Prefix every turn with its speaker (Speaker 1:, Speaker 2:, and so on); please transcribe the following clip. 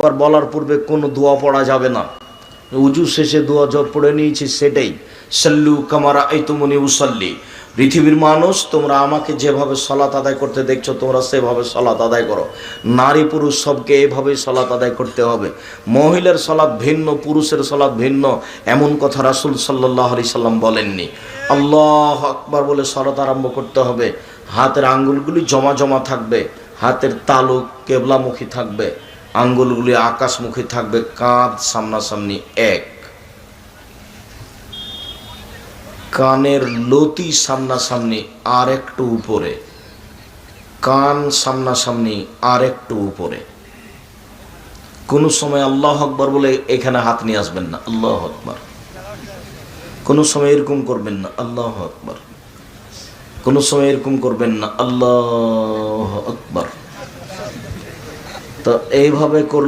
Speaker 1: আকবার বলার পূর্বে কোনো দোয়া পড়া যাবে না। উজু শেষে দোয়া যত পড়ে নিয়েছি সেটাই, সাল্লু কামা রাআইতুমুনি উসাল্লি। পৃথিবীর মানুষ, তোমরা আমাকে যেভাবে সালাত আদায় করতে দেখছো তোমরা সেভাবে সালাত আদায় করো। নারী পুরুষ সবকে এভাবেই সালাত আদায় করতে হবে। মহিলার সালাত ভিন্ন, পুরুষের সালাত ভিন্ন, এমন কথা রাসূল সাল্লাল্লাহু আলাইহি সাল্লাম বলেননি। আল্লাহু আকবার বলে সালাত আরম্ভ করতে হবে। হাতের আঙ্গুলগুলি জমা জমা থাকবে, হাতের তালু কেবলামুখী থাকবে, আঙ্গুলগুলি আকাশমুখী থাকবে, কাঁধ সামনাসামনি এক, কানের লতি সামনাসামনি আর একটু উপরে, কান সামনাসামনি আর একটু উপরে। কোনো সময় আল্লাহু আকবার বলে এখানে হাত নিয়ে আসবেন না, আল্লাহু আকবার। কোনো সময় এরকম করবেন না, আল্লাহু আকবার। কোনো সময় এরকম করবেন না, আল্লাহু আকবার। তো এইভাবে করলে